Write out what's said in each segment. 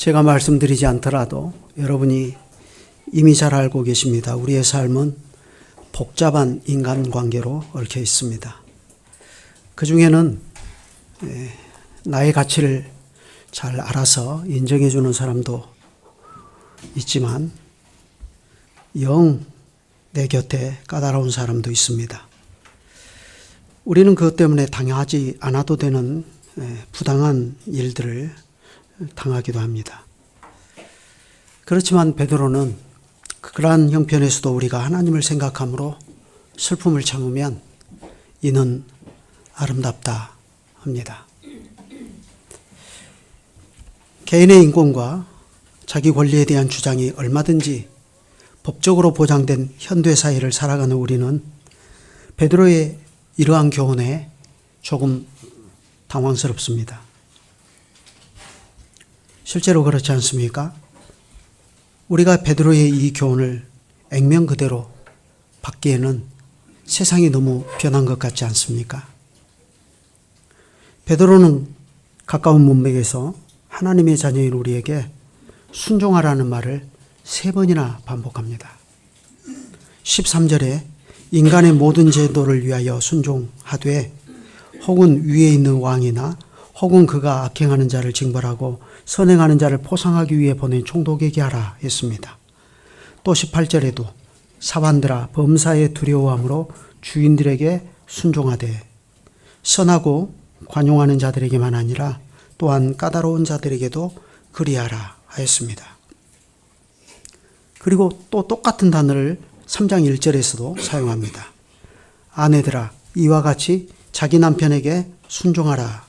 제가 말씀드리지 않더라도 여러분이 이미 잘 알고 계십니다. 우리의 삶은 복잡한 인간관계로 얽혀 있습니다. 그 중에는 나의 가치를 잘 알아서 인정해 주는 사람도 있지만 영 내 곁에 까다로운 사람도 있습니다. 우리는 그것 때문에 당하지 않아도 되는 부당한 일들을 당하기도 합니다. 그렇지만 베드로는 그러한 형편에서도 우리가 하나님을 생각함으로 슬픔을 참으면 이는 아름답다 합니다. 개인의 인권과 자기 권리에 대한 주장이 얼마든지 법적으로 보장된 현대사회를 살아가는 우리는 베드로의 이러한 교훈에 조금 당황스럽습니다. 실제로 그렇지 않습니까? 우리가 베드로의 이 교훈을 액면 그대로 받기에는 세상이 너무 변한 것 같지 않습니까? 베드로는 가까운 문맥에서 하나님의 자녀인 우리에게 순종하라는 말을 3번이나 반복합니다. 13절에 인간의 모든 제도를 위하여 순종하되 혹은 위에 있는 왕이나 혹은 그가 악행하는 자를 징벌하고 선행하는 자를 포상하기 위해 보낸 총독에게 하라 했습니다. 또 18절에도 사환들아 범사에 두려워함으로 주인들에게 순종하되 선하고 관용하는 자들에게만 아니라 또한 까다로운 자들에게도 그리하라 하였습니다. 그리고 또 똑같은 단어를 3장 1절에서도 사용합니다. 아내들아 이와 같이 자기 남편에게 순종하라.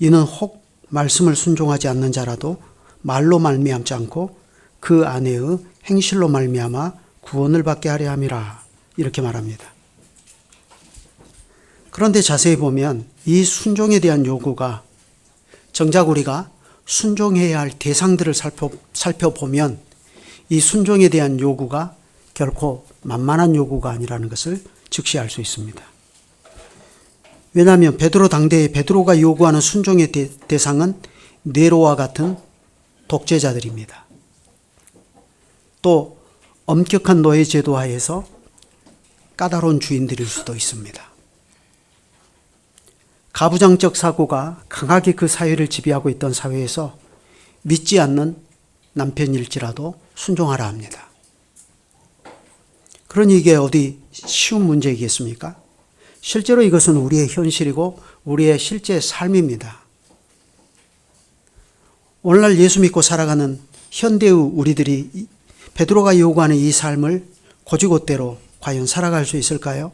이는 혹 말씀을 순종하지 않는 자라도 말로 말미암지 않고 그 아내의 행실로 말미암아 구원을 받게 하려 함이라. 이렇게 말합니다. 그런데 자세히 보면 이 순종에 대한 요구가 정작 우리가 순종해야 할 대상들을 살펴보면 이 순종에 대한 요구가 결코 만만한 요구가 아니라는 것을 즉시 알 수 있습니다. 왜냐하면 베드로 당대에 베드로가 요구하는 순종의 대상은 네로와 같은 독재자들입니다. 또 엄격한 노예 제도 하에서 까다로운 주인들일 수도 있습니다. 가부장적 사고가 강하게 그 사회를 지배하고 있던 사회에서 믿지 않는 남편일지라도 순종하라 합니다. 그러니 이게 어디 쉬운 문제이겠습니까? 실제로 이것은 우리의 현실이고 우리의 실제 삶입니다. 오늘날 예수 믿고 살아가는 현대의 우리들이 베드로가 요구하는 이 삶을 고지곳대로 과연 살아갈 수 있을까요?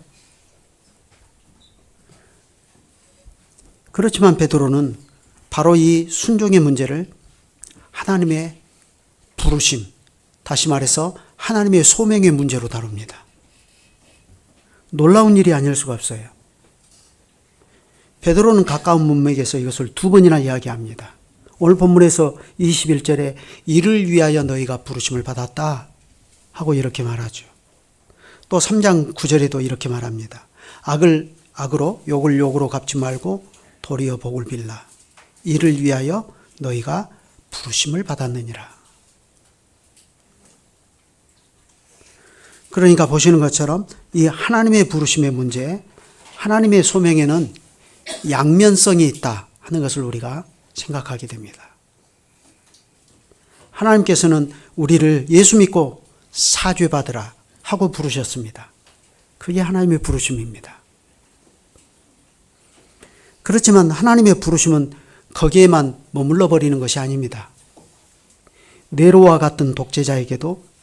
그렇지만 베드로는 바로 이 순종의 문제를 하나님의 부르심, 다시 말해서 하나님의 소명의 문제로 다룹니다. 놀라운 일이 아닐 수가 없어요. 베드로는 가까운 문맥에서 이것을 2번이나 이야기합니다. 오늘 본문에서 21절에 이를 위하여 너희가 부르심을 받았다 하고 이렇게 말하죠. 또 3장 9절에도 이렇게 말합니다. 악을 악으로 욕을 욕으로 갚지 말고 도리어 복을 빌라. 이를 위하여 너희가 부르심을 받았느니라. 그러니까 보시는 것처럼 이 하나님의 부르심의 문제, 하나님의 소명에는 양면성이 있다 하는 것을 우리가 생각하게 됩니다. 하나님께서는 우리를 예수 믿고 사죄받으라 하고 부르셨습니다. 그게 하나님의 부르심입니다. 그렇지만 하나님의 부르심은 거기에만 머물러 버리는 것이 아닙니다. 네로와 같은 독재자에게도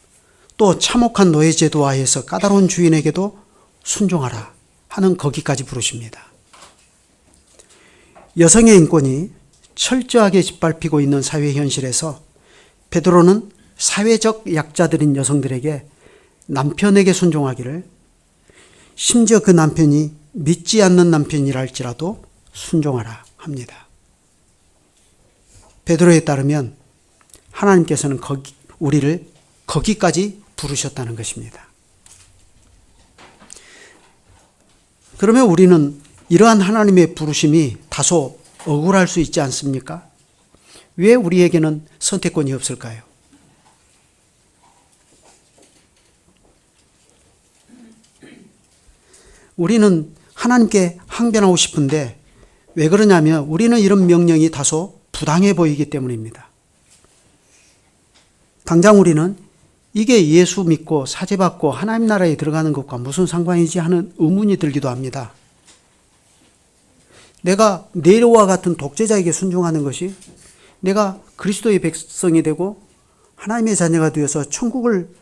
또 참혹한 노예제도 하에서 까다로운 주인에게도 순종하라 하는 거기까지 부르십니다. 여성의 인권이 철저하게 짓밟히고 있는 사회 현실에서 베드로는 사회적 약자들인 여성들에게 남편에게 순종하기를, 심지어 그 남편이 믿지 않는 남편이라 할지라도 순종하라 합니다. 베드로에 따르면 하나님께서는 우리를 거기까지 부르셨다는 것입니다. 그러면 우리는 이러한 하나님의 부르심이 다소 억울할 수 있지 않습니까? 왜 우리에게는 선택권이 없을까요? 우리는 하나님께 항변하고 싶은데 왜 그러냐면 우리는 이런 명령이 다소 부당해 보이기 때문입니다. 당장 우리는 이게 예수 믿고 사죄받고 하나님 나라에 들어가는 것과 무슨 상관이지 하는 의문이 들기도 합니다. 내가 네로와 같은 독재자에게 순종하는 것이 내가 그리스도의 백성이 되고 하나님의 자녀가 되어서 천국을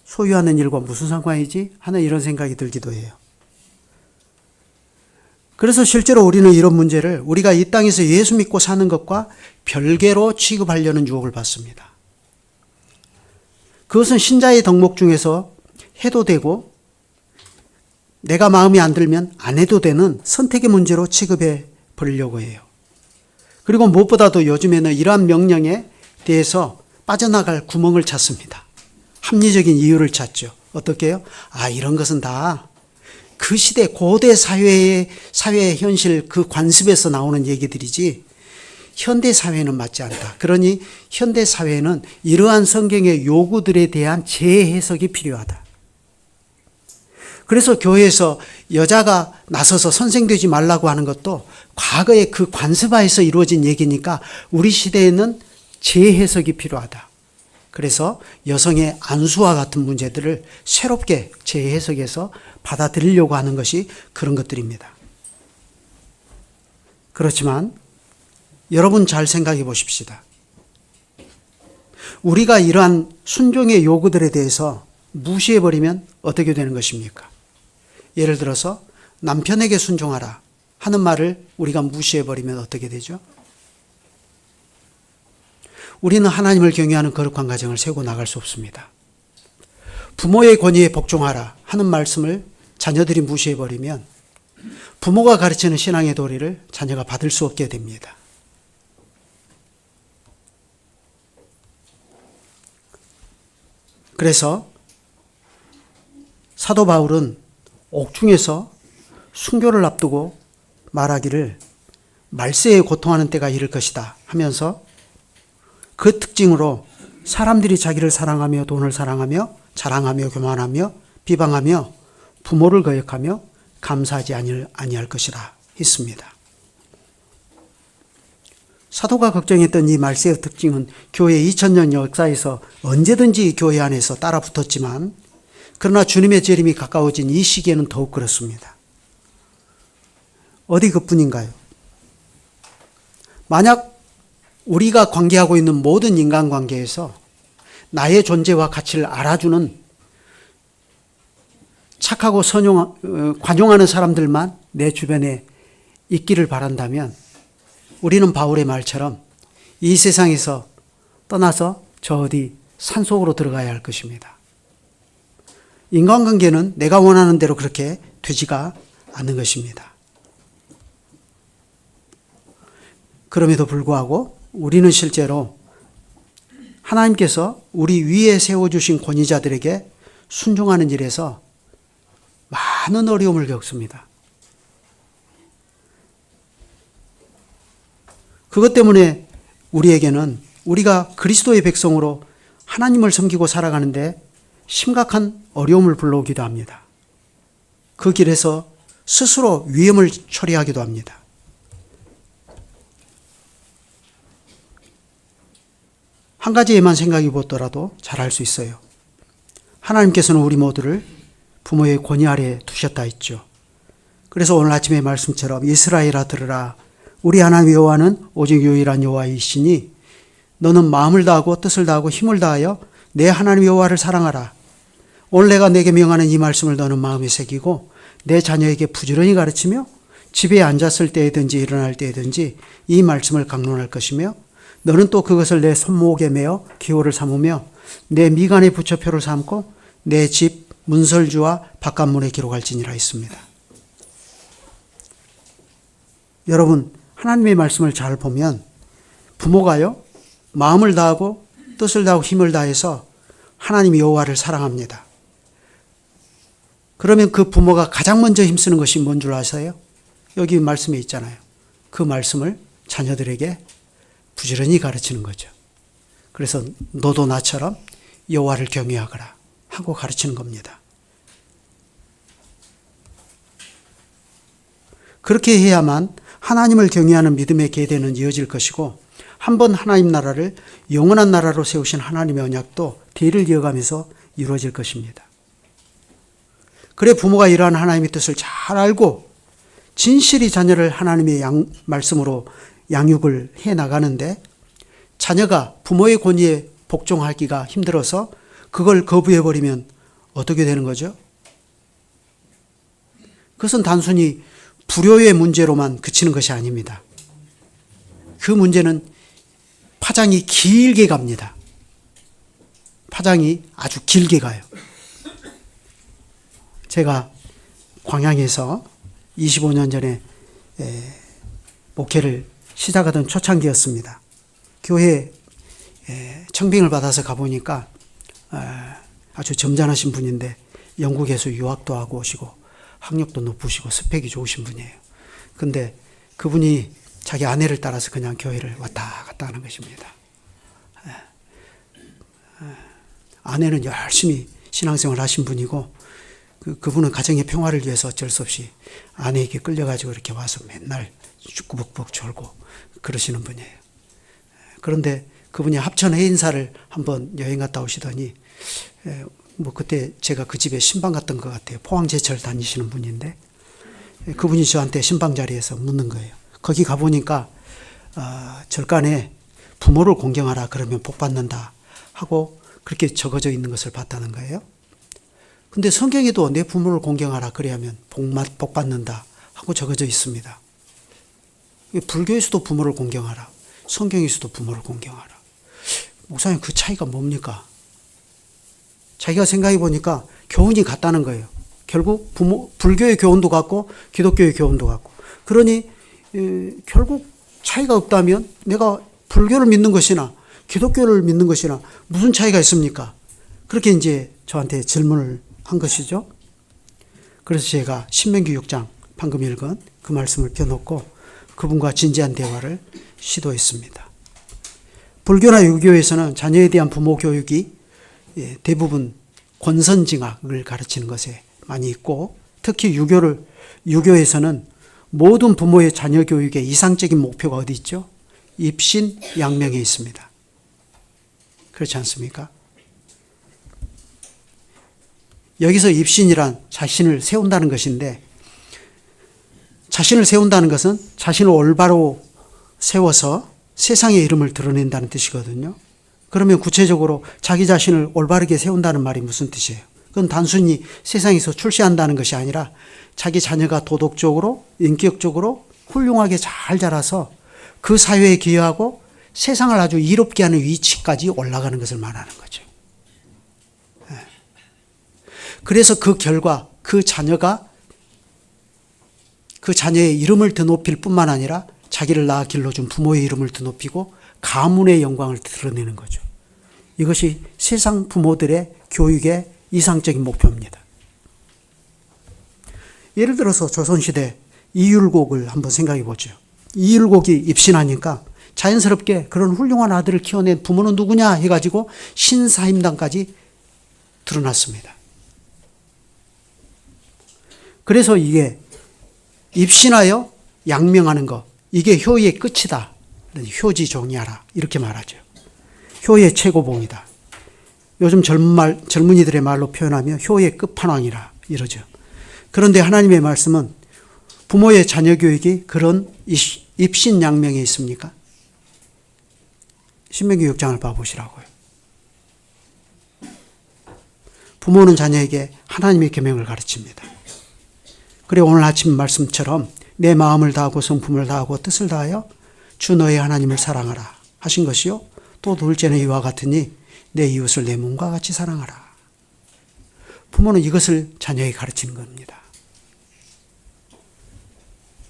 소유하는 일과 무슨 상관이지 하는 이런 생각이 들기도 해요. 그래서 실제로 우리는 이런 문제를 우리가 이 땅에서 예수 믿고 사는 것과 별개로 취급하려는 유혹을 받습니다. 그것은 신자의 덕목 중에서 해도 되고 내가 마음에 안 들면 안 해도 되는 선택의 문제로 취급해 버리려고 해요. 그리고 무엇보다도 요즘에는 이러한 명령에 대해서 빠져나갈 구멍을 찾습니다. 합리적인 이유를 찾죠. 어떻게 해요? 이런 것은 다 그 시대 고대 사회의 현실 그 관습에서 나오는 얘기들이지 현대 사회는 맞지 않다. 그러니 현대 사회는 이러한 성경의 요구들에 대한 재해석이 필요하다. 그래서 교회에서 여자가 나서서 선생 되지 말라고 하는 것도 과거의 그 관습하에서 이루어진 얘기니까 우리 시대에는 재해석이 필요하다. 그래서 여성의 안수와 같은 문제들을 새롭게 재해석해서 받아들이려고 하는 것이 그런 것들입니다. 그렇지만 여러분 잘 생각해 보십시다. 우리가 이러한 순종의 요구들에 대해서 무시해버리면 어떻게 되는 것입니까? 예를 들어서 남편에게 순종하라 하는 말을 우리가 무시해버리면 어떻게 되죠? 우리는 하나님을 경외하는 거룩한 가정을 세우고 나갈 수 없습니다. 부모의 권위에 복종하라 하는 말씀을 자녀들이 무시해버리면 부모가 가르치는 신앙의 도리를 자녀가 받을 수 없게 됩니다. 그래서 사도 바울은 옥중에서 순교를 앞두고 말하기를 말세에 고통하는 때가 이를 것이다 하면서 그 특징으로 사람들이 자기를 사랑하며 돈을 사랑하며 자랑하며 교만하며 비방하며 부모를 거역하며 감사하지 아니할 것이라 했습니다. 사도가 걱정했던 이 말세의 특징은 교회 2000년 역사에서 언제든지 교회 안에서 따라 붙었지만 그러나 주님의 재림이 가까워진 이 시기에는 더욱 그렇습니다. 어디 그뿐인가요? 만약 우리가 관계하고 있는 모든 인간관계에서 나의 존재와 가치를 알아주는 착하고 관용하는 사람들만 내 주변에 있기를 바란다면 우리는 바울의 말처럼 이 세상에서 떠나서 저 어디 산속으로 들어가야 할 것입니다. 인간관계는 내가 원하는 대로 그렇게 되지가 않는 것입니다. 그럼에도 불구하고 우리는 실제로 하나님께서 우리 위에 세워주신 권위자들에게 순종하는 일에서 많은 어려움을 겪습니다. 그것 때문에 우리에게는 우리가 그리스도의 백성으로 하나님을 섬기고 살아가는데 심각한 어려움을 불러오기도 합니다. 그 길에서 스스로 위험을 처리하기도 합니다. 한 가지에만 생각해 보더라도 잘할 수 있어요. 하나님께서는 우리 모두를 부모의 권위 아래에 두셨다 했죠. 그래서 오늘 아침의 말씀처럼 이스라엘아 들으라. 우리 하나님 여호와는 오직 유일한 여호와이시니 너는 마음을 다하고 뜻을 다하고 힘을 다하여 내 하나님 여호와를 사랑하라. 오늘 내가 내게 명하는 이 말씀을 너는 마음에 새기고 내 자녀에게 부지런히 가르치며 집에 앉았을 때든지 일어날 때든지 이 말씀을 강론할 것이며 너는 또 그것을 내 손목에 매어 기호를 삼으며 내 미간에 붙여 표를 삼고 내 집 문설주와 바깥문에 기록할지니라 했습니다. 여러분 하나님의 말씀을 잘 보면 부모가요 마음을 다하고 뜻을 다하고 힘을 다해서 하나님 여호와를 사랑합니다. 그러면 그 부모가 가장 먼저 힘쓰는 것이 뭔 줄 아세요? 여기 말씀에 있잖아요. 그 말씀을 자녀들에게 부지런히 가르치는 거죠. 그래서 너도 나처럼 여호와를 경외하거라 하고 가르치는 겁니다. 그렇게 해야만 하나님을 경외하는 믿음의 계대는 이어질 것이고, 한번 하나님 나라를 영원한 나라로 세우신 하나님의 언약도 대를 이어가면서 이루어질 것입니다. 그래 부모가 이러한 하나님의 뜻을 잘 알고 진실히 자녀를 하나님의 말씀으로 양육을 해 나가는데, 자녀가 부모의 권위에 복종하기가 힘들어서 그걸 거부해버리면 어떻게 되는 거죠? 그것은 단순히 불효의 문제로만 그치는 것이 아닙니다. 그 문제는 파장이 길게 갑니다. 파장이 아주 길게 가요. 제가 광양에서 25년 전에 목회를 시작하던 초창기였습니다. 교회 청빙을 받아서 가보니까 아주 점잖으신 분인데 영국에서 유학도 하고 오시고 학력도 높으시고 스펙이 좋으신 분이에요. 근데 그분이 자기 아내를 따라서 그냥 교회를 왔다 갔다 하는 것입니다. 아내는 열심히 신앙생활 하신 분이고, 그분은 가정의 평화를 위해서 어쩔 수 없이 아내에게 끌려가지고 이렇게 와서 맨날 꾸벅꾸벅 졸고 그러시는 분이에요. 그런데 그분이 합천 해인사를 한번 여행 갔다 오시더니, 그때 제가 그 집에 신방 갔던 것 같아요. 포항제철 다니시는 분인데, 그분이 저한테 신방 자리에서 묻는 거예요. 거기 가보니까 절간에 부모를 공경하라 그러면 복 받는다 하고 그렇게 적어져 있는 것을 봤다는 거예요. 근데 성경에도 내 부모를 공경하라 그래야면 복 받는다 하고 적어져 있습니다. 불교에서도 부모를 공경하라, 성경에서도 부모를 공경하라. 목사님, 그 차이가 뭡니까? 자기가 생각해 보니까 교훈이 같다는 거예요. 결국 불교의 교훈도 같고 기독교의 교훈도 같고. 그러니 결국 차이가 없다면 내가 불교를 믿는 것이나 기독교를 믿는 것이나 무슨 차이가 있습니까? 그렇게 이제 저한테 질문을 한 것이죠. 그래서 제가 신명기 6장 방금 읽은 그 말씀을 펴놓고 그분과 진지한 대화를 시도했습니다. 불교나 유교에서는 자녀에 대한 부모 교육이 대부분 권선징악을 가르치는 것에 많이 있고, 특히 유교에서는 모든 부모의 자녀 교육의 이상적인 목표가 어디 있죠? 입신, 양명에 있습니다. 그렇지 않습니까? 여기서 입신이란 자신을 세운다는 것인데, 자신을 세운다는 것은 자신을 올바로 세워서 세상의 이름을 드러낸다는 뜻이거든요. 그러면 구체적으로 자기 자신을 올바르게 세운다는 말이 무슨 뜻이에요? 그건 단순히 세상에서 출세한다는 것이 아니라 자기 자녀가 도덕적으로, 인격적으로 훌륭하게 잘 자라서 그 사회에 기여하고 세상을 아주 이롭게 하는 위치까지 올라가는 것을 말하는 거죠. 그래서 그 결과 그 자녀가 그 자녀의 이름을 더 높일 뿐만 아니라 자기를 낳아 길러준 부모의 이름을 더 높이고 가문의 영광을 드러내는 거죠. 이것이 세상 부모들의 교육의 이상적인 목표입니다. 예를 들어서 조선시대 이율곡을 한번 생각해 보죠. 이율곡이 입신하니까 자연스럽게 그런 훌륭한 아들을 키워낸 부모는 누구냐 해가지고 신사임당까지 드러났습니다. 그래서 이게 입신하여 양명하는 것, 이게 효의 끝이다. 효지종이하라 이렇게 말하죠. 효의 최고봉이다. 요즘 젊은이들의 말로 표현하면 효의 끝판왕이라 이러죠. 그런데 하나님의 말씀은 부모의 자녀 교육이 그런 입신양명에 있습니까? 신명기 6장을 봐보시라고요. 부모는 자녀에게 하나님의 계명을 가르칩니다. 그래 오늘 아침 말씀처럼 내 마음을 다하고 성품을 다하고 뜻을 다하여 주 너의 하나님을 사랑하라 하신 것이요. 또 둘째는 이와 같으니 내 이웃을 내 몸과 같이 사랑하라. 부모는 이것을 자녀에게 가르치는 겁니다.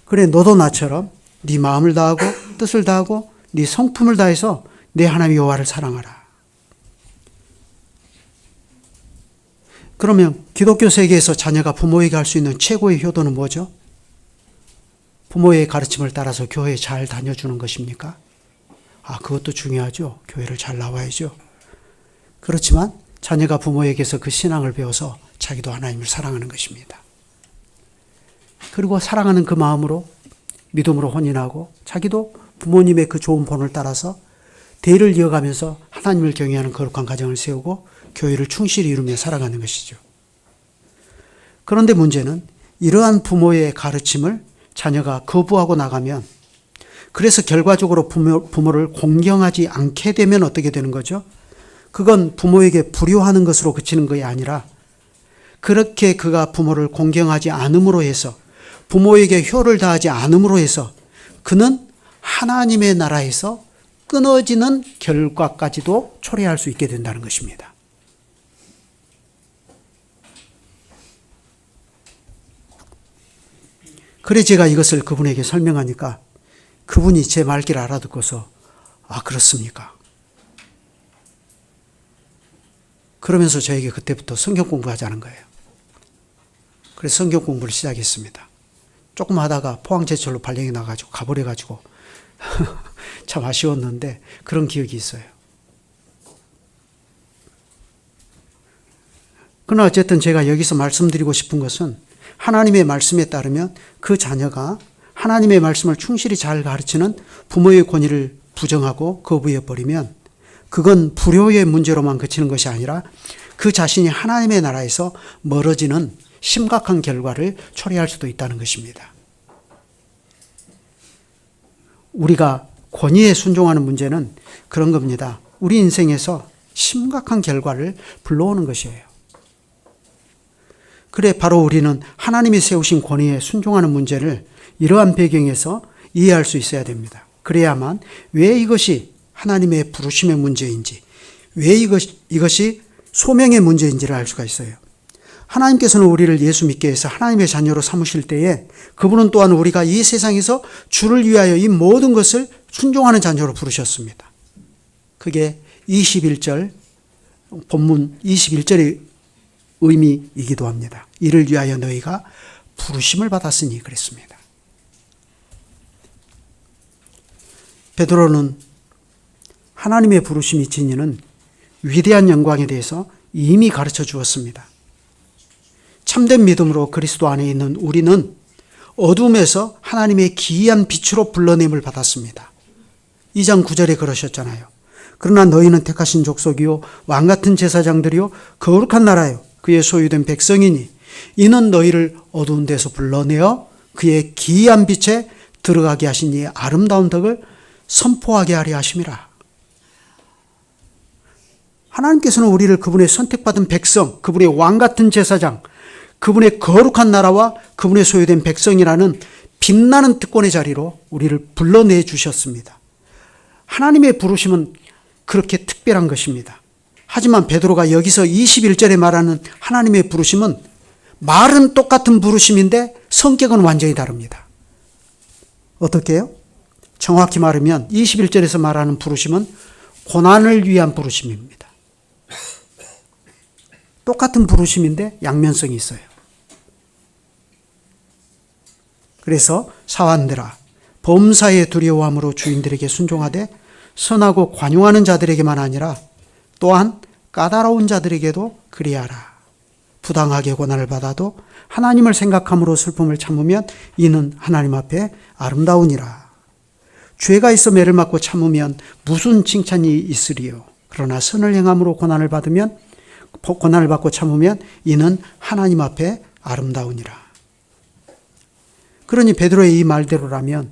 그래 너도 나처럼 네 마음을 다하고 뜻을 다하고 네 성품을 다해서 내 하나님 여호와를 사랑하라. 그러면 기독교 세계에서 자녀가 부모에게 할 수 있는 최고의 효도는 뭐죠? 부모의 가르침을 따라서 교회에 잘 다녀주는 것입니까? 그것도 중요하죠. 교회를 잘 나와야죠. 그렇지만 자녀가 부모에게서 그 신앙을 배워서 자기도 하나님을 사랑하는 것입니다. 그리고 사랑하는 그 마음으로 믿음으로 혼인하고 자기도 부모님의 그 좋은 본을 따라서 대를 이어가면서 하나님을 경외하는 거룩한 가정을 세우고 교회를 충실히 이루며 살아가는 것이죠. 그런데 문제는 이러한 부모의 가르침을 자녀가 거부하고 나가면, 그래서 결과적으로 부모를 공경하지 않게 되면 어떻게 되는 거죠? 그건 부모에게 불효하는 것으로 그치는 것이 아니라, 그렇게 그가 부모를 공경하지 않음으로 해서, 부모에게 효를 다하지 않음으로 해서 그는 하나님의 나라에서 끊어지는 결과까지도 초래할 수 있게 된다는 것입니다. 그래 제가 이것을 그분에게 설명하니까 그분이 제 말귀를 알아듣고서 그렇습니까? 그러면서 저에게 그때부터 성경 공부하자는 거예요. 그래서 성경 공부를 시작했습니다. 조금 하다가 포항제철로 발령이 나가지고 가버려가지고 참 아쉬웠는데 그런 기억이 있어요. 그러나 어쨌든 제가 여기서 말씀드리고 싶은 것은, 하나님의 말씀에 따르면 그 자녀가 하나님의 말씀을 충실히 잘 가르치는 부모의 권위를 부정하고 거부해버리면 그건 불효의 문제로만 그치는 것이 아니라 그 자신이 하나님의 나라에서 멀어지는 심각한 결과를 초래할 수도 있다는 것입니다. 우리가 권위에 순종하는 문제는 그런 겁니다. 우리 인생에서 심각한 결과를 불러오는 것이에요. 그래 바로 우리는 하나님이 세우신 권위에 순종하는 문제를 이러한 배경에서 이해할 수 있어야 됩니다. 그래야만 왜 이것이 하나님의 부르심의 문제인지, 왜 이것이 소명의 문제인지를 알 수가 있어요. 하나님께서는 우리를 예수 믿게 해서 하나님의 자녀로 삼으실 때에 그분은 또한 우리가 이 세상에서 주를 위하여 이 모든 것을 순종하는 자녀로 부르셨습니다. 그게 21절, 본문 21절의 의미이기도 합니다. 이를 위하여 너희가 부르심을 받았으니 그랬습니다. 베드로는 하나님의 부르심이 지니는 위대한 영광에 대해서 이미 가르쳐 주었습니다. 참된 믿음으로 그리스도 안에 있는 우리는 어둠에서 하나님의 기이한 빛으로 불러냄을 받았습니다. 2장 9절에 그러셨잖아요. 그러나 너희는 택하신 족속이요 왕같은 제사장들이요 거룩한 나라요 그의 소유된 백성이니 이는 너희를 어두운 데서 불러내어 그의 기이한 빛에 들어가게 하신 이의 아름다운 덕을 선포하게 하려 하심이라. 하나님께서는 우리를 그분의 선택받은 백성, 그분의 왕같은 제사장, 그분의 거룩한 나라와 그분의 소유된 백성이라는 빛나는 특권의 자리로 우리를 불러내 주셨습니다. 하나님의 부르심은 그렇게 특별한 것입니다. 하지만 베드로가 여기서 21절에 말하는 하나님의 부르심은 말은 똑같은 부르심인데 성격은 완전히 다릅니다. 어떻게 해요? 정확히 말하면 21절에서 말하는 부르심은 고난을 위한 부르심입니다. 똑같은 부르심인데 양면성이 있어요. 그래서 사환들아 범사에 두려워함으로 주인들에게 순종하되 선하고 관용하는 자들에게만 아니라 또한 까다로운 자들에게도 그리하라. 부당하게 고난을 받아도 하나님을 생각함으로 슬픔을 참으면 이는 하나님 앞에 아름다우니라. 죄가 있어 매를 맞고 참으면 무슨 칭찬이 있으리요. 그러나 선을 행함으로 고난을 받고 참으면 이는 하나님 앞에 아름다우니라. 그러니 베드로의 이 말대로라면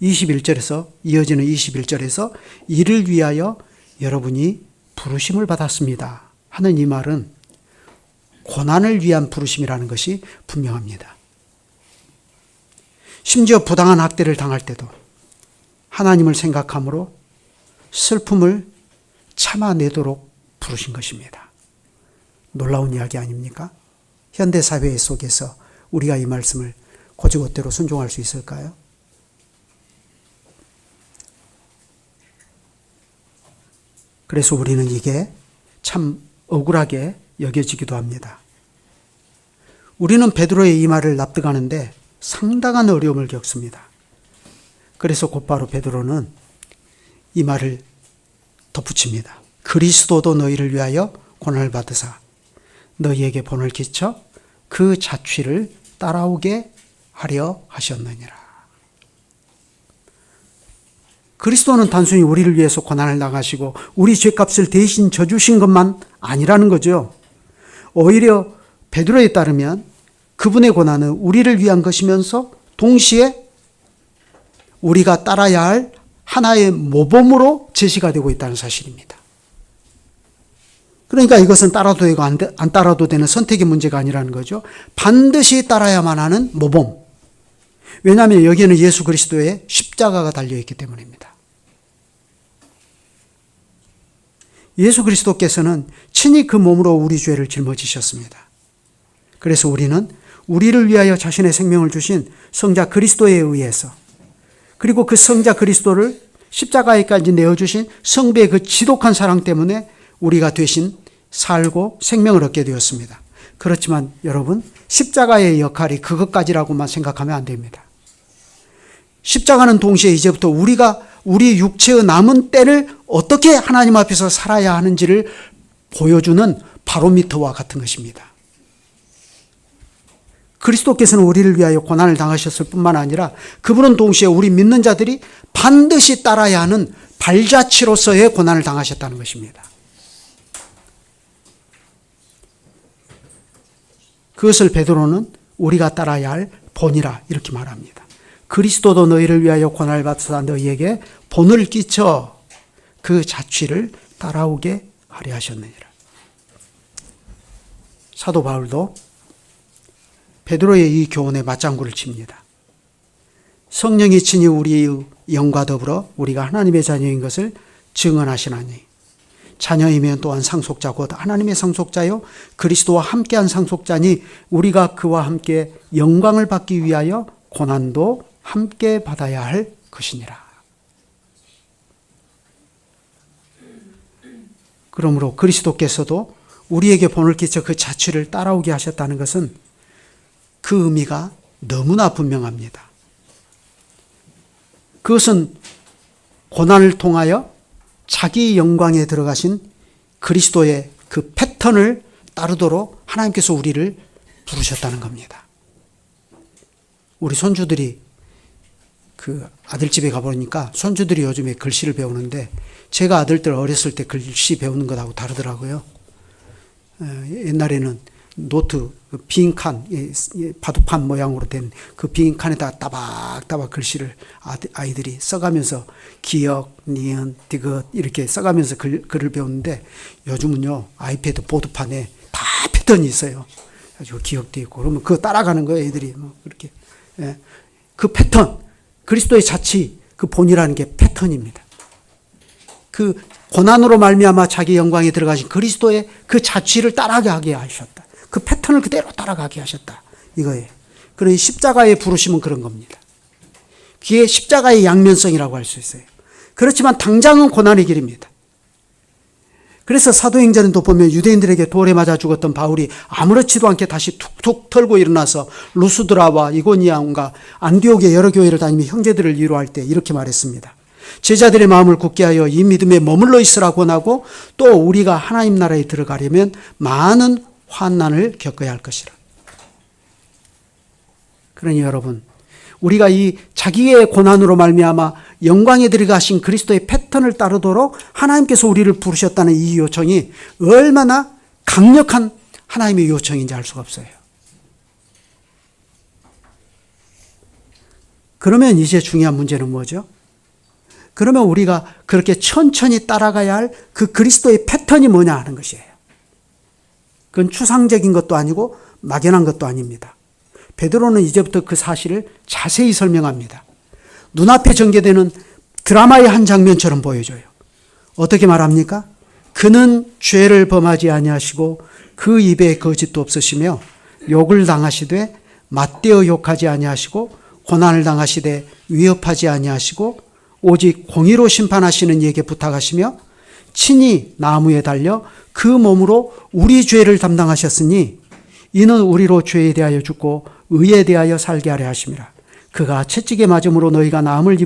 21절에서 이어지는 21절에서 이를 위하여 여러분이 부르심을 받았습니다 하는 이 말은 고난을 위한 부르심이라는 것이 분명합니다. 심지어 부당한 학대를 당할 때도 하나님을 생각함으로 슬픔을 참아내도록 부르신 것입니다. 놀라운 이야기 아닙니까? 현대사회 속에서 우리가 이 말씀을 곧이곧대로 순종할 수 있을까요? 그래서 우리는 이게 참 억울하게 여겨지기도 합니다. 우리는 베드로의 이 말을 납득하는데 상당한 어려움을 겪습니다. 그래서 곧바로 베드로는 이 말을 덧붙입니다. 그리스도도 너희를 위하여 고난을 받으사 너희에게 본을 끼쳐 그 자취를 따라오게 하려 하셨느니라. 그리스도는 단순히 우리를 위해서 고난을 당하시고 우리 죄값을 대신 져주신 것만 아니라는 거죠. 오히려 베드로에 따르면 그분의 고난은 우리를 위한 것이면서 동시에 우리가 따라야 할 하나의 모범으로 제시가 되고 있다는 사실입니다. 그러니까 이것은 따라도 되고 안 따라도 되는 선택의 문제가 아니라는 거죠. 반드시 따라야만 하는 모범. 왜냐하면 여기에는 예수 그리스도의 십자가가 달려있기 때문입니다. 예수 그리스도께서는 친히 그 몸으로 우리 죄를 짊어지셨습니다. 그래서 우리는 우리를 위하여 자신의 생명을 주신 성자 그리스도에 의해서, 그리고 그 성자 그리스도를 십자가에까지 내어주신 성부의 그 지독한 사랑 때문에 우리가 대신 살고 생명을 얻게 되었습니다. 그렇지만 여러분, 십자가의 역할이 그것까지라고만 생각하면 안 됩니다. 십자가는 동시에 이제부터 우리가 우리 육체의 남은 때를 어떻게 하나님 앞에서 살아야 하는지를 보여주는 바로미터와 같은 것입니다. 그리스도께서는 우리를 위하여 고난을 당하셨을 뿐만 아니라 그분은 동시에 우리 믿는 자들이 반드시 따라야 하는 발자취로서의 고난을 당하셨다는 것입니다. 그것을 베드로는 우리가 따라야 할 본이라 이렇게 말합니다. 그리스도도 너희를 위하여 고난을 받으사 너희에게 본을 끼쳐 그 자취를 따라오게 하려 하셨느니라. 사도 바울도 베드로의 이 교훈에 맞장구를 칩니다. 성령이 친히 우리의 영과 더불어 우리가 하나님의 자녀인 것을 증언하시나니 자녀이면 또한 상속자 곧 하나님의 상속자요 그리스도와 함께한 상속자니 우리가 그와 함께 영광을 받기 위하여 고난도 함께 받아야 할 것이니라. 그러므로 그리스도께서도 우리에게 본을 끼쳐 그 자취를 따라오게 하셨다는 것은 그 의미가 너무나 분명합니다. 그것은 고난을 통하여 자기 영광에 들어가신 그리스도의 그 패턴을 따르도록 하나님께서 우리를 부르셨다는 겁니다. 우리 손주들이 그 아들집에 가보니까 손주들이 요즘에 글씨를 배우는데 제가 아들들 어렸을 때 글씨 배우는 것하고 다르더라고요. 옛날에는 노트, 빈칸, 바둑판 모양으로 된 그 빈칸에다 따박따박 글씨를 아이들이 써가면서 기역, 니은, 디귿 이렇게 써가면서 글을 배우는데 요즘은요 아이패드 보드판에 다 패턴이 있어요. 아주 기억도 있고 그러면 그거 따라가는 거예요 애들이 뭐 그렇게. 그 패턴, 그리스도의 자치, 그 본이라는 게 패턴입니다. 그 고난으로 말미암아 자기 영광에 들어가신 그리스도의 그 자취를 따라가게 하셨다. 그 패턴을 그대로 따라가게 하셨다. 이거예요. 그러니 십자가의 부르심은 그런 겁니다. 그게 십자가의 양면성이라고 할 수 있어요. 그렇지만 당장은 고난의 길입니다. 그래서 사도행전도 보면 유대인들에게 돌에 맞아 죽었던 바울이 아무렇지도 않게 다시 툭툭 털고 일어나서 루스드라와 이고니아과 안디옥의 여러 교회를 다니며 형제들을 위로할 때 이렇게 말했습니다. 제자들의 마음을 굳게 하여 이 믿음에 머물러 있으라 권하고 또 우리가 하나님 나라에 들어가려면 많은 환난을 겪어야 할 것이라. 그러니 여러분, 우리가 이 자기의 고난으로 말미암아 영광에 들어가신 그리스도의 패턴을 따르도록 하나님께서 우리를 부르셨다는 이 요청이 얼마나 강력한 하나님의 요청인지 알 수가 없어요. 그러면 이제 중요한 문제는 뭐죠? 그러면 우리가 그렇게 천천히 따라가야 할 그 그리스도의 패턴이 뭐냐 하는 것이에요. 그건 추상적인 것도 아니고 막연한 것도 아닙니다. 베드로는 이제부터 그 사실을 자세히 설명합니다. 눈앞에 전개되는 드라마의 한 장면처럼 보여줘요. 어떻게 말합니까? 그는 죄를 범하지 아니하시고 그 입에 거짓도 없으시며 욕을 당하시되 맞대어 욕하지 아니하시고 고난을 당하시되 위협하지 아니하시고 오직 공의로 심판하시는 이에게 부탁하시며 친히 나무에 달려 그 몸으로 우리 죄를 담당하셨으니 이는 우리로 죄에 대하여 죽고 의에 대하여 살게 하려 하심이라. 그가 채찍에 맞음으로 너희가 나음을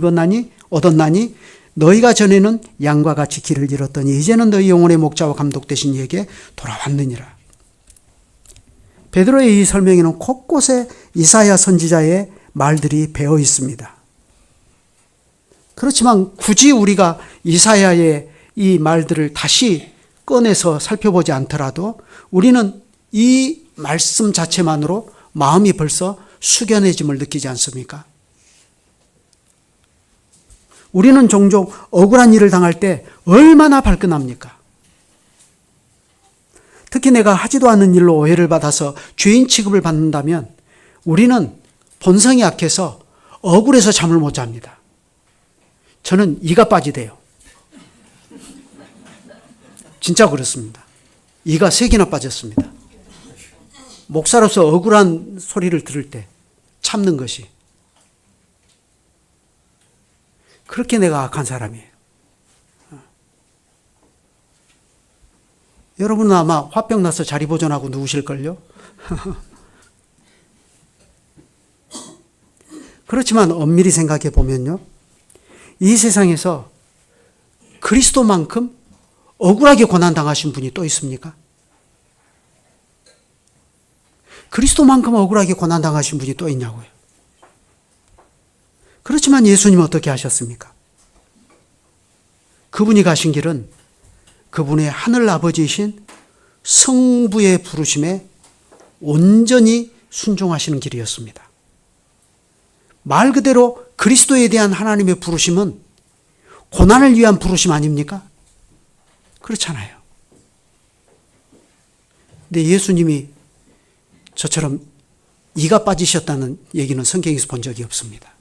얻었나니 너희가 전에는 양과 같이 길을 잃었더니 이제는 너희 영혼의 목자와 감독 되신 이에게 돌아왔느니라. 베드로의 이 설명에는 곳곳에 이사야 선지자의 말들이 배어 있습니다. 그렇지만 굳이 우리가 이사야의 이 말들을 다시 꺼내서 살펴보지 않더라도 우리는 이 말씀 자체만으로 마음이 벌써 숙연해짐을 느끼지 않습니까? 우리는 종종 억울한 일을 당할 때 얼마나 발끈합니까? 특히 내가 하지도 않는 일로 오해를 받아서 죄인 취급을 받는다면 우리는 본성이 약해서 억울해서 잠을 못 잡니다. 저는 이가 빠지대요. 진짜 그렇습니다. 이가 3개나 빠졌습니다. 목사로서 억울한 소리를 들을 때 참는 것이. 그렇게 내가 악한 사람이에요. 여러분은 아마 화병 나서 자리 보존하고 누우실걸요? 그렇지만 엄밀히 생각해 보면요. 이 세상에서 그리스도만큼 억울하게 고난당하신 분이 또 있습니까? 그리스도만큼 억울하게 고난당하신 분이 또 있냐고요. 그렇지만 예수님은 어떻게 하셨습니까? 그분이 가신 길은 그분의 하늘 아버지이신 성부의 부르심에 온전히 순종하시는 길이었습니다. 말 그대로 그리스도에 대한 하나님의 부르심은 고난을 위한 부르심 아닙니까? 그렇잖아요. 근데 예수님이 저처럼 이가 빠지셨다는 얘기는 성경에서 본 적이 없습니다.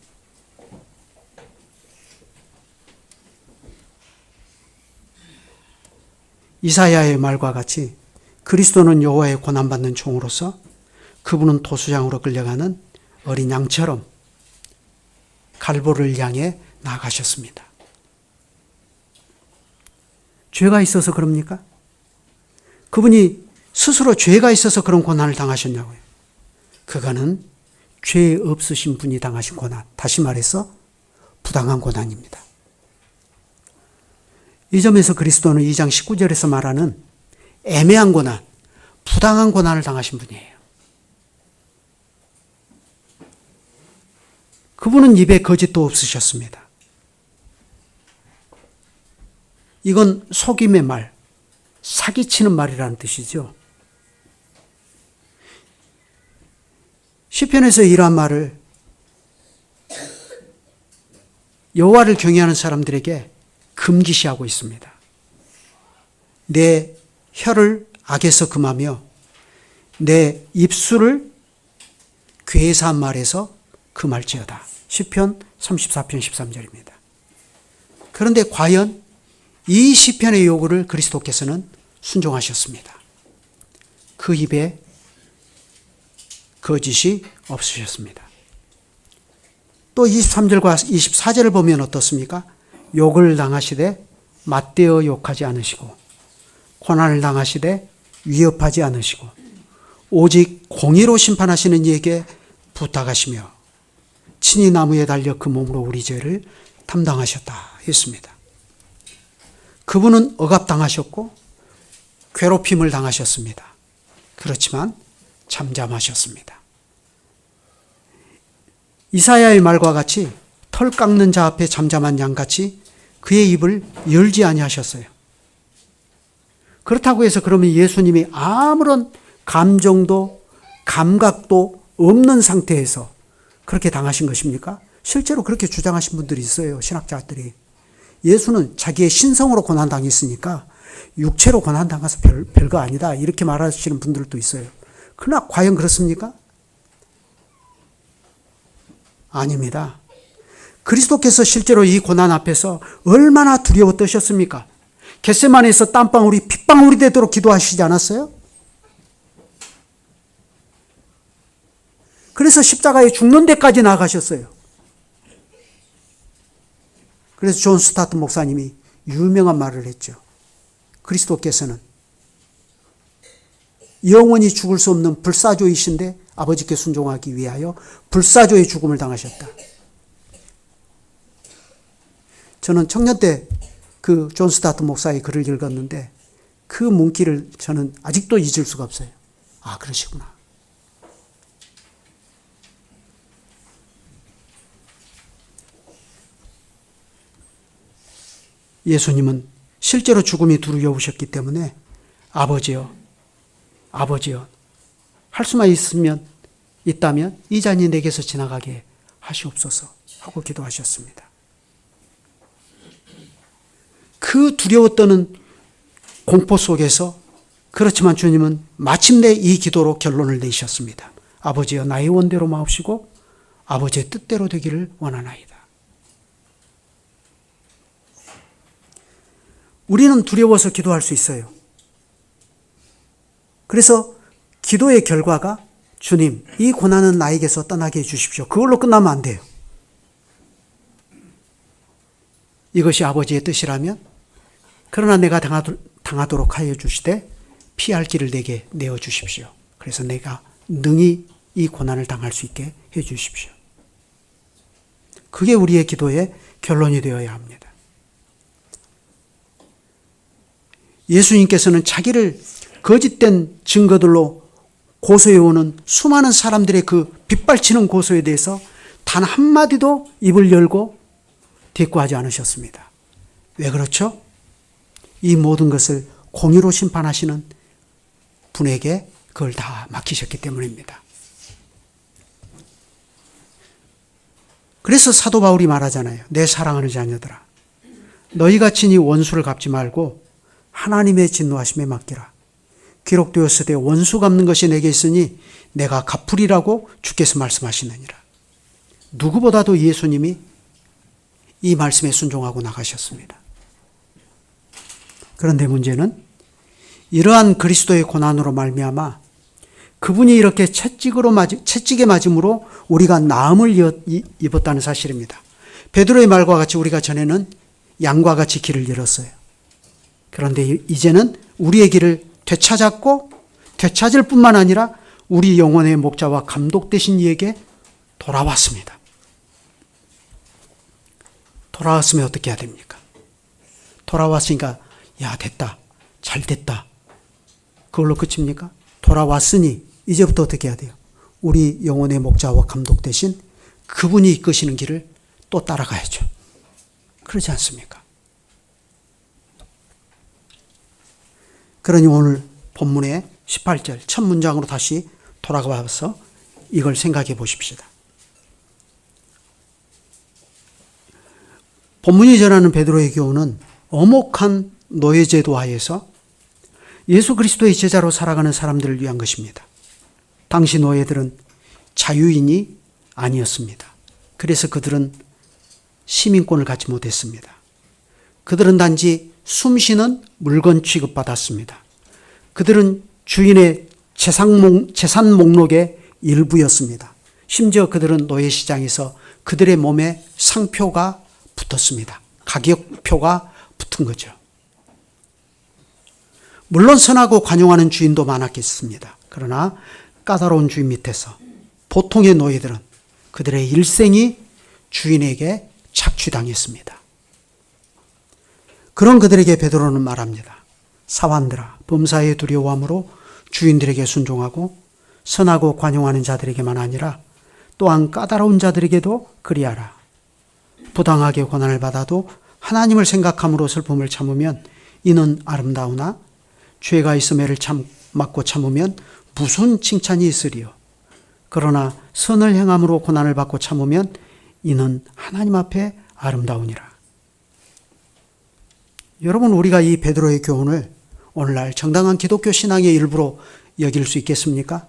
이사야의 말과 같이 그리스도는 여호와의 고난받는 종으로서 그분은 토수장으로 끌려가는 어린 양처럼 갈보를 향해 나가셨습니다. 죄가 있어서 그럽니까? 그분이 스스로 죄가 있어서 그런 고난을 당하셨냐고요. 그거는 죄 없으신 분이 당하신 고난, 다시 말해서 부당한 고난입니다. 이 점에서 그리스도는 2장 19절에서 말하는 애매한 고난, 부당한 고난을 당하신 분이에요. 그분은 입에 거짓도 없으셨습니다. 이건 속임의 말, 사기치는 말이라는 뜻이죠. 시편에서 이러한 말을 여호와를 경외하는 사람들에게 금기시하고 있습니다. 내 혀를 악에서 금하며 내 입술을 괴사한 말에서 금할지어다. 시편 34편 13절입니다. 그런데 과연 이 시편의 요구를 그리스도께서는 순종하셨습니다. 그 입에 거짓이 없으셨습니다. 또 23절과 24절을 보면 어떻습니까? 욕을 당하시되 맞대어 욕하지 않으시고 고난을 당하시되 위협하지 않으시고 오직 공의로 심판하시는 이에게 부탁하시며 친히 나무에 달려 그 몸으로 우리 죄를 담당하셨다 했습니다. 그분은 억압당하셨고 괴롭힘을 당하셨습니다. 그렇지만 잠잠하셨습니다. 이사야의 말과 같이 털 깎는 자 앞에 잠잠한 양같이 그의 입을 열지 아니하셨어요. 그렇다고 해서 그러면 예수님이 아무런 감정도 감각도 없는 상태에서 그렇게 당하신 것입니까? 실제로 그렇게 주장하신 분들이 있어요. 신학자들이. 예수는 자기의 신성으로 고난당했으니까 육체로 고난당해서 별거 아니다 이렇게 말하시는 분들도 있어요. 그러나 과연 그렇습니까? 아닙니다. 그리스도께서 실제로 이 고난 앞에서 얼마나 두려워 떠셨습니까? 겟세마네에서 땀방울이 핏방울이 되도록 기도하시지 않았어요? 그래서 십자가에 죽는 데까지 나가셨어요. 그래서 존 스타트 목사님이 유명한 말을 했죠. 그리스도께서는 영원히 죽을 수 없는 불사조이신데 아버지께 순종하기 위하여 불사조의 죽음을 당하셨다. 저는 청년 때 그 존 스타트 목사의 글을 읽었는데 그 문구를 저는 아직도 잊을 수가 없어요. 아, 그러시구나. 예수님은 실제로 죽음이 두려우셨기 때문에 아버지여, 아버지여, 할 수만 있다면 이 잔이 내게서 지나가게 하시옵소서 하고 기도하셨습니다. 그 두려워 떠는 공포 속에서 그렇지만 주님은 마침내 이 기도로 결론을 내셨습니다. 아버지여, 나의 원대로 마옵시고 아버지의 뜻대로 되기를 원하나이다. 우리는 두려워서 기도할 수 있어요. 그래서 기도의 결과가 주님, 이 고난은 나에게서 떠나게 해주십시오. 그걸로 끝나면 안 돼요. 이것이 아버지의 뜻이라면, 그러나 내가 당하도록 하여 주시되 피할 길을 내게 내어 주십시오. 그래서 내가 능히 이 고난을 당할 수 있게 해 주십시오. 그게 우리의 기도의 결론이 되어야 합니다. 예수님께서는 자기를 거짓된 증거들로 고소해오는 수많은 사람들의 그 빗발치는 고소에 대해서 단 한마디도 입을 열고 대꾸하지 않으셨습니다. 왜 그렇죠? 이 모든 것을 공의로 심판하시는 분에게 그걸 다 맡기셨기 때문입니다. 그래서 사도 바울이 말하잖아요. 내 사랑하는 자녀들아, 너희가 친히 원수를 갚지 말고 하나님의 진노하심에 맡기라. 기록되었으되 원수 갚는 것이 내게 있으니 내가 갚으리라고 주께서 말씀하시느니라. 누구보다도 예수님이 이 말씀에 순종하고 나가셨습니다. 그런데 문제는 이러한 그리스도의 고난으로 말미암아 그분이 이렇게 채찍에 맞음으로 우리가 나음을 입었다는 사실입니다. 베드로의 말과 같이 우리가 전에는 양과 같이 길을 잃었어요. 그런데 이제는 우리의 길을 되찾았고 되찾을 뿐만 아니라 우리 영혼의 목자와 감독 되신 이에게 돌아왔습니다. 돌아왔으면 어떻게 해야 됩니까? 돌아왔으니까 야, 됐다, 잘 됐다, 그걸로 그칩니까? 돌아왔으니 이제부터 어떻게 해야 돼요? 우리 영혼의 목자와 감독 되신 그분이 이끄시는 길을 또 따라가야죠. 그러지 않습니까? 그러니 오늘 본문의 18절 첫 문장으로 다시 돌아가서 이걸 생각해 보십시다. 본문이 전하는 베드로의 교훈은 엄혹한 노예제도 하에서 예수 그리스도의 제자로 살아가는 사람들을 위한 것입니다. 당시 노예들은 자유인이 아니었습니다. 그래서 그들은 시민권을 갖지 못했습니다. 그들은 단지 숨쉬는 물건 취급받았습니다. 그들은 주인의 재산 목록의 일부였습니다. 심지어 그들은 노예시장에서 그들의 몸에 상표가 붙었습니다. 가격표가 붙은 거죠. 물론 선하고 관용하는 주인도 많았겠습니다. 그러나 까다로운 주인 밑에서 보통의 노예들은 그들의 일생이 주인에게 착취당했습니다. 그런 그들에게 베드로는 말합니다. 사환들아, 범사에 두려워함으로 주인들에게 순종하고 선하고 관용하는 자들에게만 아니라 또한 까다로운 자들에게도 그리하라. 부당하게 고난을 받아도 하나님을 생각함으로 슬픔을 참으면 이는 아름다우나 죄가 있음에를 맞고 참으면 무슨 칭찬이 있으리요. 그러나 선을 행함으로 고난을 받고 참으면 이는 하나님 앞에 아름다우니라. 여러분, 우리가 이 베드로의 교훈을 오늘날 정당한 기독교 신앙의 일부로 여길 수 있겠습니까?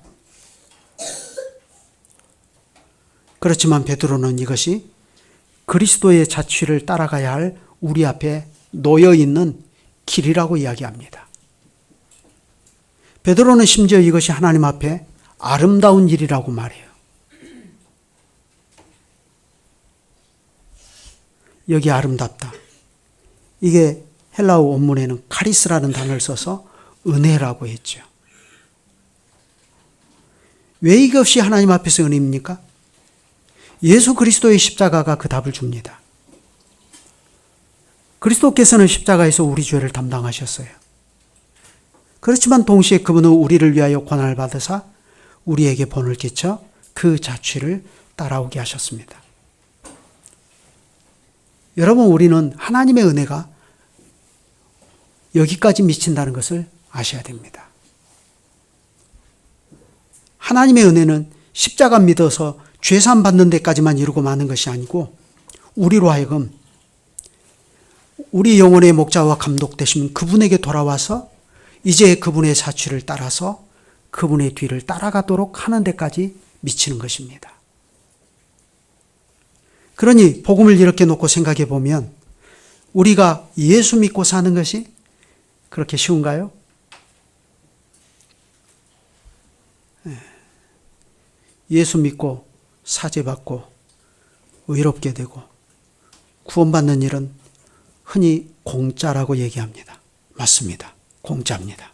그렇지만 베드로는 이것이 그리스도의 자취를 따라가야 할 우리 앞에 놓여 있는 길이라고 이야기합니다. 베드로는 심지어 이것이 하나님 앞에 아름다운 일이라고 말해요. 여기 아름답다. 이게 헬라어 원문에는 카리스라는 단어를 써서 은혜라고 했죠. 왜 이것이 하나님 앞에서 은혜입니까? 예수 그리스도의 십자가가 그 답을 줍니다. 그리스도께서는 십자가에서 우리 죄를 담당하셨어요. 그렇지만 동시에 그분은 우리를 위하여 고난을 받으사 우리에게 본을 끼쳐 그 자취를 따라오게 하셨습니다. 여러분, 우리는 하나님의 은혜가 여기까지 미친다는 것을 아셔야 됩니다. 하나님의 은혜는 십자가 믿어서 죄산 받는 데까지만 이루고 마는 것이 아니고 우리로 하여금 우리 영혼의 목자와 감독 되신 그분에게 돌아와서 이제 그분의 자취를 따라서 그분의 뒤를 따라가도록 하는 데까지 미치는 것입니다. 그러니 복음을 이렇게 놓고 생각해 보면 우리가 예수 믿고 사는 것이 그렇게 쉬운가요? 예수 믿고 사죄받고 의롭게 되고 구원받는 일은 흔히 공짜라고 얘기합니다. 맞습니다. 공짜입니다.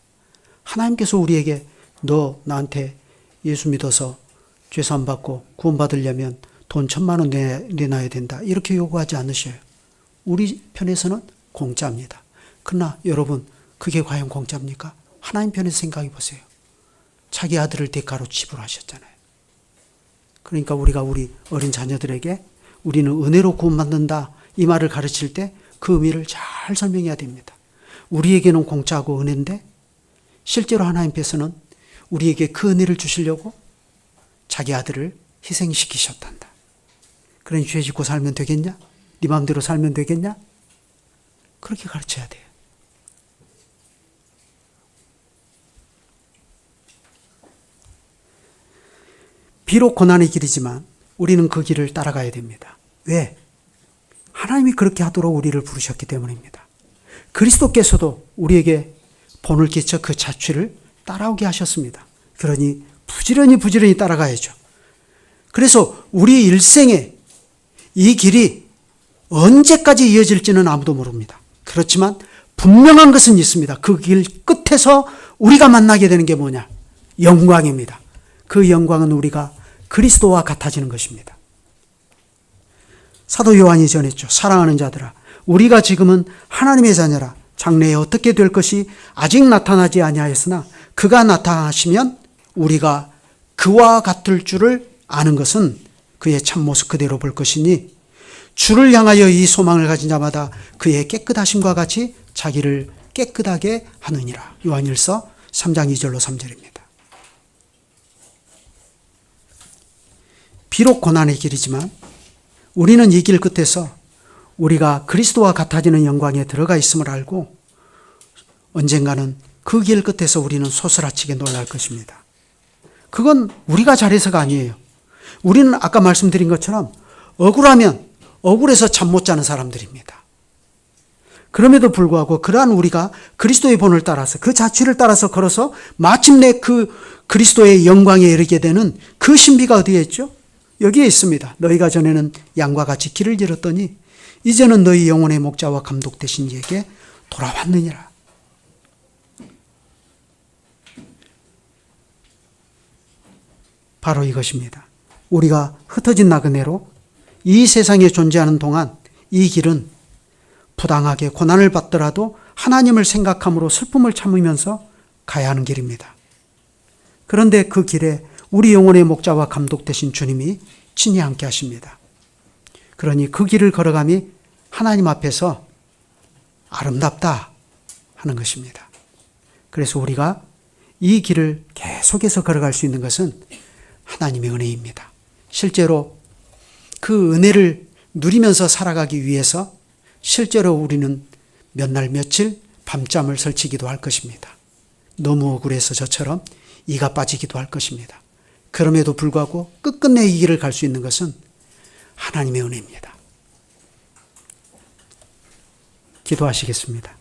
하나님께서 우리에게 너 나한테 예수 믿어서 죄사함 받고 구원받으려면 돈 1,000만 원 내놔야 된다. 이렇게 요구하지 않으셔요. 우리 편에서는 공짜입니다. 그러나 여러분, 그게 과연 공짜입니까? 하나님 편에서 생각해 보세요. 자기 아들을 대가로 지불하셨잖아요. 그러니까 우리가 우리 어린 자녀들에게 우리는 은혜로 구원받는다 이 말을 가르칠 때 그 의미를 잘 설명해야 됩니다. 우리에게는 공짜고 은혜인데 실제로 하나님께서는 우리에게 그 은혜를 주시려고 자기 아들을 희생시키셨단다. 그러니 죄 짓고 살면 되겠냐? 네 마음대로 살면 되겠냐? 그렇게 가르쳐야 돼요. 비록 고난의 길이지만 우리는 그 길을 따라가야 됩니다. 왜? 하나님이 그렇게 하도록 우리를 부르셨기 때문입니다. 그리스도께서도 우리에게 본을 끼쳐 그 자취를 따라오게 하셨습니다. 그러니 부지런히 따라가야죠. 그래서 우리 일생에 이 길이 언제까지 이어질지는 아무도 모릅니다. 그렇지만 분명한 것은 있습니다. 그 길 끝에서 우리가 만나게 되는 게 뭐냐? 영광입니다. 그 영광은 우리가 그리스도와 같아지는 것입니다. 사도 요한이 전했죠. 사랑하는 자들아, 우리가 지금은 하나님의 자녀라. 장래에 어떻게 될 것이 아직 나타나지 아니하였으나 그가 나타나시면 우리가 그와 같을 줄을 아는 것은 그의 참모습 그대로 볼 것이니 주를 향하여 이 소망을 가진 자마다 그의 깨끗하심과 같이 자기를 깨끗하게 하느니라. 요한일서 3장 2절로 3절입니다. 비록 고난의 길이지만 우리는 이 길 끝에서 우리가 그리스도와 같아지는 영광에 들어가 있음을 알고 언젠가는 그 길 끝에서 우리는 소스라치게 놀랄 것입니다. 그건 우리가 잘해서가 아니에요. 우리는 아까 말씀드린 것처럼 억울하면 억울해서 잠 못 자는 사람들입니다. 그럼에도 불구하고 그러한 우리가 그리스도의 본을 따라서 그 자취를 따라서 걸어서 마침내 그 그리스도의 영광에 이르게 되는 그 신비가 어디에 있죠? 여기에 있습니다. 너희가 전에는 양과 같이 길을 잃었더니 이제는 너희 영혼의 목자와 감독 되신 이에게 돌아왔느니라. 바로 이것입니다. 우리가 흩어진 나그네로 이 세상에 존재하는 동안 이 길은 부당하게 고난을 받더라도 하나님을 생각함으로 슬픔을 참으면서 가야 하는 길입니다. 그런데 그 길에 우리 영혼의 목자와 감독 되신 주님이 친히 함께 하십니다. 그러니 그 길을 걸어감이 하나님 앞에서 아름답다 하는 것입니다. 그래서 우리가 이 길을 계속해서 걸어갈 수 있는 것은 하나님의 은혜입니다. 실제로 그 은혜를 누리면서 살아가기 위해서 실제로 우리는 몇 날 며칠 밤잠을 설치기도 할 것입니다. 너무 억울해서 저처럼 이가 빠지기도 할 것입니다. 그럼에도 불구하고 끝끝내 이 길을 갈 수 있는 것은 하나님의 은혜입니다. 기도하시겠습니다.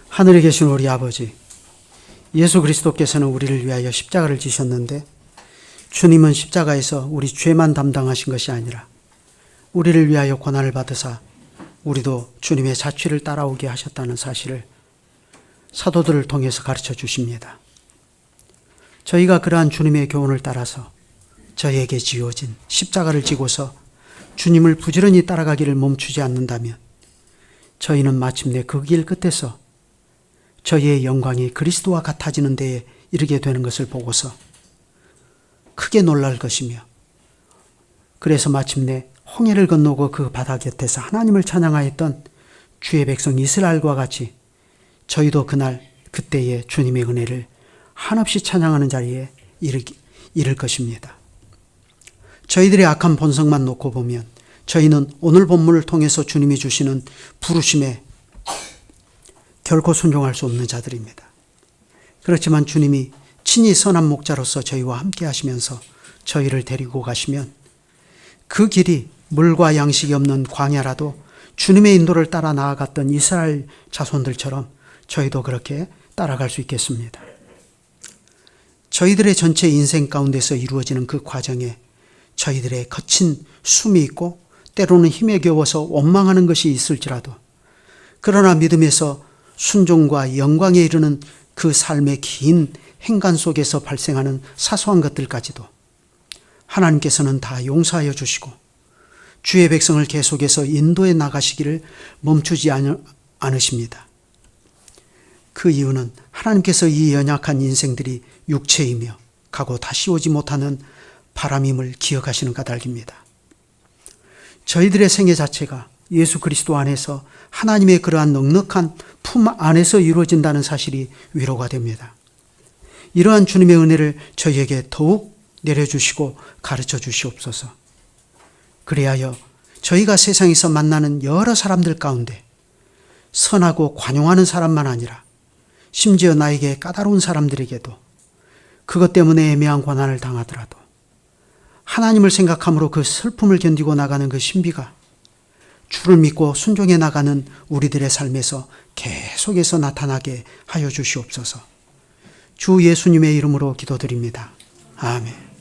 하늘에 계신 우리 아버지, 예수 그리스도께서는 우리를 위하여 십자가를 지셨는데 주님은 십자가에서 우리 죄만 담당하신 것이 아니라 우리를 위하여 고난을 받으사 우리도 주님의 자취를 따라오게 하셨다는 사실을 사도들을 통해서 가르쳐 주십니다. 저희가 그러한 주님의 교훈을 따라서 저에게 지어진 십자가를 지고서 주님을 부지런히 따라가기를 멈추지 않는다면 저희는 마침내 그 길 끝에서 저희의 영광이 그리스도와 같아지는 데에 이르게 되는 것을 보고서 크게 놀랄 것이며, 그래서 마침내 홍해를 건너고 그 바다 곁에서 하나님을 찬양하였던 주의 백성 이스라엘과 같이 저희도 그때에 주님의 은혜를 한없이 찬양하는 자리에 이를 것입니다. 저희들의 악한 본성만 놓고 보면 저희는 오늘 본문을 통해서 주님이 주시는 부르심에 결코 순종할 수 없는 자들입니다. 그렇지만 주님이 친히 선한 목자로서 저희와 함께 하시면서 저희를 데리고 가시면 그 길이 물과 양식이 없는 광야라도 주님의 인도를 따라 나아갔던 이스라엘 자손들처럼 저희도 그렇게 따라갈 수 있겠습니다. 저희들의 전체 인생 가운데서 이루어지는 그 과정에 저희들의 거친 숨이 있고 때로는 힘에 겨워서 원망하는 것이 있을지라도, 그러나 믿음에서 순종과 영광에 이르는 그 삶의 긴 행간 속에서 발생하는 사소한 것들까지도 하나님께서는 다 용서하여 주시고 주의 백성을 계속해서 인도해 나가시기를 멈추지 않으십니다. 그 이유는 하나님께서 이 연약한 인생들이 육체이며 가고 다시 오지 못하는 바람임을 기억하시는 까닭입니다. 저희들의 생애 자체가 예수 그리스도 안에서 하나님의 그러한 넉넉한 품 안에서 이루어진다는 사실이 위로가 됩니다. 이러한 주님의 은혜를 저희에게 더욱 내려주시고 가르쳐 주시옵소서. 그리하여 저희가 세상에서 만나는 여러 사람들 가운데 선하고 관용하는 사람만 아니라 심지어 나에게 까다로운 사람들에게도 그것 때문에 애매한 고난을 당하더라도 하나님을 생각함으로 그 슬픔을 견디고 나가는 그 신비가 주를 믿고 순종해 나가는 우리들의 삶에서 계속해서 나타나게 하여 주시옵소서. 주 예수님의 이름으로 기도드립니다. 아멘.